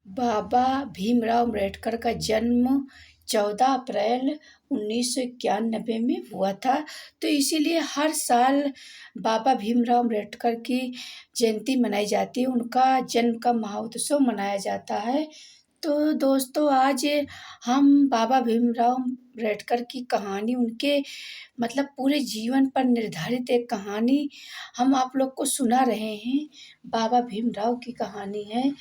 बाबा भीमराव अम्बेडकर का जन्म 14 अप्रैल 1991 में हुआ था। तो इसीलिए हर साल बाबा भीमराव अम्बेडकर की जयंती मनाई जाती है, उनका जन्म का महोत्सव मनाया जाता है। तो दोस्तों, आज हम बाबा भीमराव अम्बेडकर की कहानी, उनके मतलब पूरे जीवन पर निर्धारित एक कहानी हम आप लोग को सुना रहे हैं। बाबा भीमराव की कहानी है,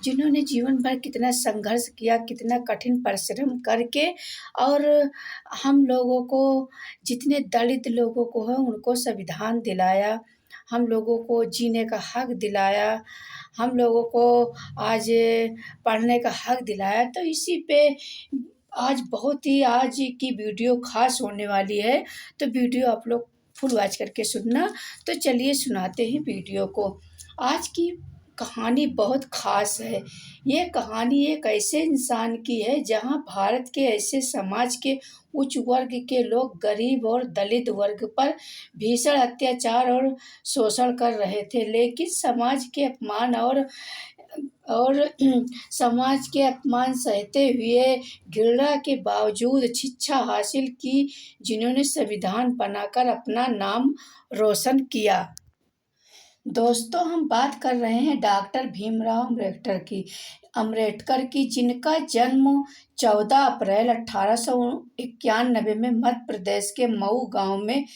जिन्होंने जीवन भर कितना संघर्ष किया, कितना कठिन परिश्रम करके, और हम लोगों को, जितने दलित लोगों को है उनको संविधान दिलाया, हम लोगों को जीने का हक दिलाया, हम लोगों को आज पढ़ने का हक दिलाया। तो इसी पे आज बहुत ही आज की वीडियो खास होने वाली है। तो वीडियो आप लोग फुल वॉच करके सुनना। तो चलिए सुनाते हैं वीडियो को। आज की कहानी बहुत खास है। ये कहानी एक ऐसे इंसान की है जहां भारत के ऐसे समाज के उच्च वर्ग के लोग गरीब और दलित वर्ग पर भीषण अत्याचार और शोषण कर रहे थे, लेकिन समाज के अपमान सहते हुए घृणा के बावजूद शिक्षा हासिल की, जिन्होंने संविधान बनाकर अपना नाम रोशन किया। दोस्तों, हम बात कर रहे हैं डॉक्टर भीमराव अम्बेडकर की, जिनका जन्म 14 अप्रैल 1891 में मध्य प्रदेश के मऊ गांव में,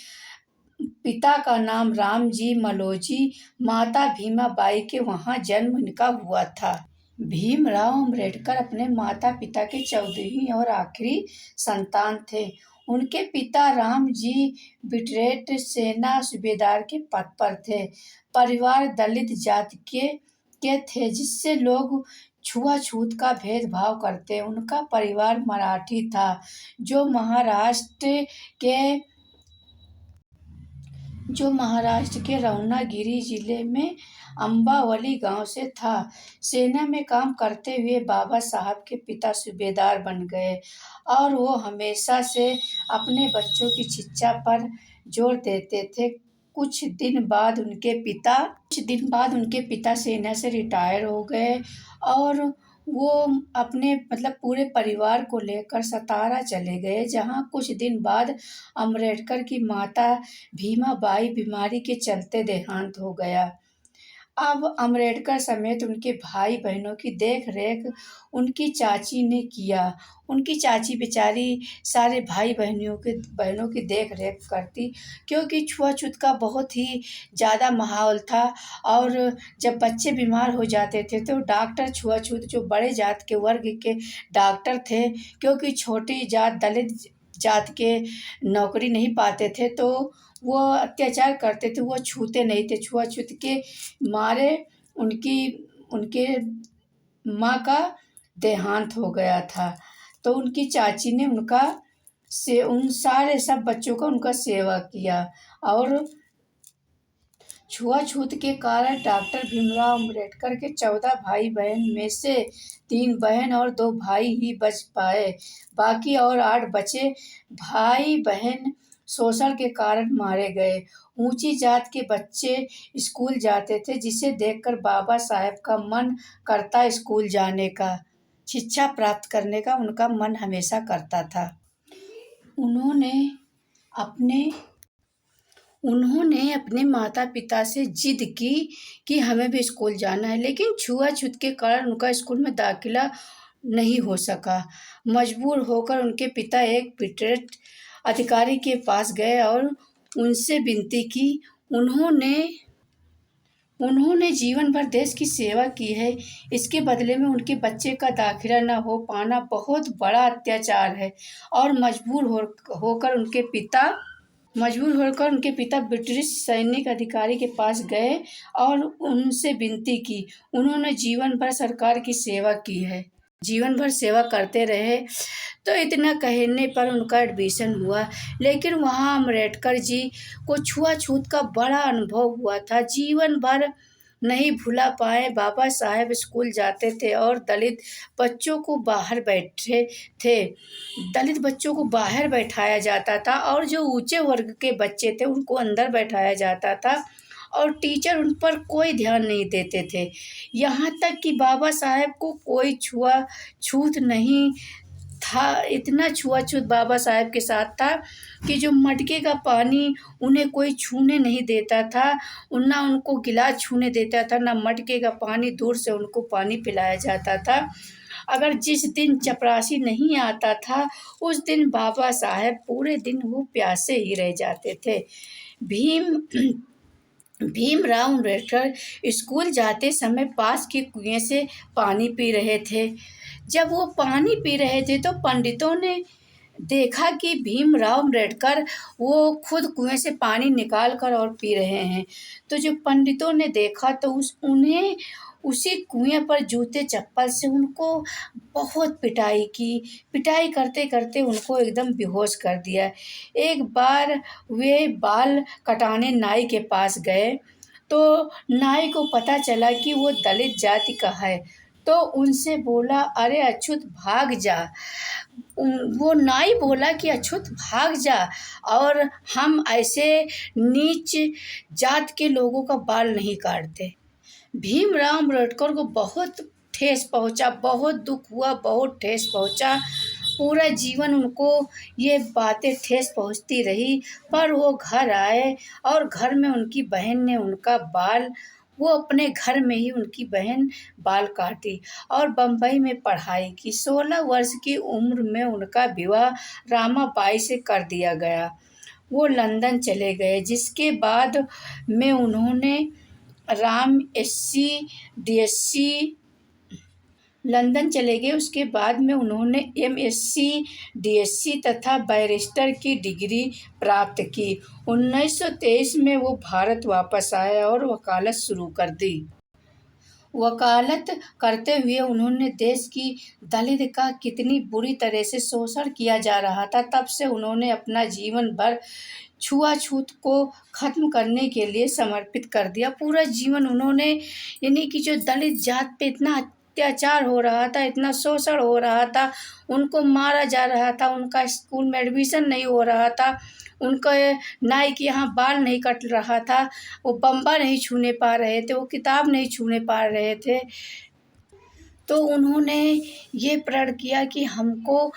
पिता का नाम रामजी मलोजी, माता भीमाबाई के वहां जन्म इनका हुआ था। भीमराव अम्बेडकर अपने माता पिता के 14वीं और आखिरी संतान थे। उनके पिता रामजी ब्रिगेड सेना सूबेदार के पद पर थे। परिवार दलित जाति के थे, जिससे लोग छुआछूत का भेदभाव करते। उनका परिवार मराठी था, जो महाराष्ट्र के रत्नागिरी जिले में अम्बावली गांव से था। सेना में काम करते हुए बाबा साहब के पिता सूबेदार बन गए, और वो हमेशा से अपने बच्चों की शिक्षा पर जोर देते थे। कुछ दिन बाद उनके पिता सेना से रिटायर हो गए, और वो अपने पूरे परिवार को लेकर सतारा चले गए, जहां कुछ दिन बाद अम्बेडकर की माता भीमाबाई बीमारी के चलते देहांत हो गया। अब अम्बेडकर समेत उनके भाई बहनों की देख रेख उनकी चाची ने किया। उनकी चाची बेचारी सारे बहनों की देख रेख करती, क्योंकि छुआछूत का बहुत ही ज़्यादा माहौल था। और जब बच्चे बीमार हो जाते थे तो डॉक्टर छुआछूत, जो बड़े जात के वर्ग के डॉक्टर थे, क्योंकि छोटी जात दलित जात के नौकरी नहीं पाते थे, तो वो अत्याचार करते थे, वो छूते नहीं थे। छुआछूत के मारे उनके माँ का देहांत हो गया था। तो उनकी चाची ने उन सारे सब बच्चों का उनका सेवा किया। और छुआछूत के कारण डॉक्टर भीमराव अम्बेडकर के 14 भाई बहन में से 3 बहन और 2 भाई ही बच पाए। बाकी और 8 बचे भाई बहन शोषण के कारण मारे गए। ऊंची जात के बच्चे स्कूल जाते थे, जिसे देखकर बाबा साहब का मन करता स्कूल जाने का, शिक्षा प्राप्त करने का उनका मन हमेशा करता था। उन्होंने अपने माता पिता से जिद की कि हमें भी स्कूल जाना है, लेकिन छुआछूत के कारण उनका स्कूल में दाखिला नहीं हो सका। मजबूर होकर उनके पिता एक ब्रिटिश अधिकारी के पास गए और उनसे विनती की। उन्होंने जीवन भर देश की सेवा की है, इसके बदले में उनके बच्चे का दाखिला न हो पाना बहुत बड़ा अत्याचार है। और मजबूर होकर उनके पिता ब्रिटिश सैनिक अधिकारी के पास गए और उनसे विनती की। उन्होंने जीवन भर सरकार की सेवा की है, जीवन भर सेवा करते रहे। तो इतना कहने पर उनका एडमिशन हुआ, लेकिन वहाँ अम्बेडकर जी को छुआछूत का बड़ा अनुभव हुआ था। जीवन भर नहीं भुला पाए। बाबा साहब स्कूल जाते थे और दलित बच्चों को बाहर बैठाया जाता था, और जो ऊंचे वर्ग के बच्चे थे उनको अंदर बैठाया जाता था। और टीचर उन पर कोई ध्यान नहीं देते थे। यहाँ तक कि बाबा साहेब को कोई छूआछूत नहीं था। इतना छुआछूत बाबा साहेब के साथ था कि जो मटके का पानी उन्हें कोई छूने नहीं देता था, ना उनको गिलास छूने देता था, ना मटके का पानी, दूर से उनको पानी पिलाया जाता था। अगर जिस दिन चपरासी नहीं आता था, उस दिन बाबा साहेब पूरे दिन वो प्यासे ही रह जाते थे। भीम भीमराव अम्बेडकर स्कूल जाते समय पास के कुएं से पानी पी रहे थे। जब वो पानी पी रहे थे तो पंडितों ने देखा कि भीमराव अम्बेडकर वो खुद कुएं से पानी निकाल कर और पी रहे हैं। तो जो पंडितों ने देखा तो उन्हें उसी कुएं पर जूते चप्पल से उनको बहुत पिटाई की। पिटाई करते करते उनको एकदम बेहोश कर दिया। एक बार वे बाल कटाने नाई के पास गए तो नाई को पता चला कि वो दलित जाति का है, तो उनसे बोला, अरे अछूत भाग जा। वो नाई बोला कि अछूत भाग जा, और हम ऐसे नीच जात के लोगों का बाल नहीं काटते। भीमराव अम्बेडकर को बहुत ठेस पहुंचा, बहुत दुख हुआ, बहुत ठेस पहुंचा। पूरा जीवन उनको ये बातें ठेस पहुंचती रही। पर वो घर आए और घर में उनकी बहन ने उनका बाल, वो अपने घर में ही उनकी बहन बाल काटी और बम्बई में पढ़ाई की। 16 वर्ष की उम्र में उनका विवाह रामाबाई से कर दिया गया। वो लंदन चले गए, जिसके बाद में उन्होंने लंदन चले गए। उसके बाद में उन्होंने MSc DSc तथा बैरिस्टर की डिग्री प्राप्त की। 1923 में वो भारत वापस आए और वकालत शुरू कर दी। वकालत करते हुए उन्होंने देश की दलित का कितनी बुरी तरह से शोषण किया जा रहा था, तब से उन्होंने अपना जीवन भर छुआछूत को खत्म करने के लिए समर्पित कर दिया। पूरा जीवन उन्होंने, यानी कि जो दलित जात पे इतना अत्याचार हो रहा था, इतना शोषण हो रहा था, उनको मारा जा रहा था, उनका स्कूल में एडमिशन नहीं हो रहा था, उनका नाई के यहाँ बाल नहीं कट रहा था, वो बम्बा नहीं छूने पा रहे थे, वो किताब नहीं छूने पा रहे थे। तो उन्होंने ये प्रण किया कि हमको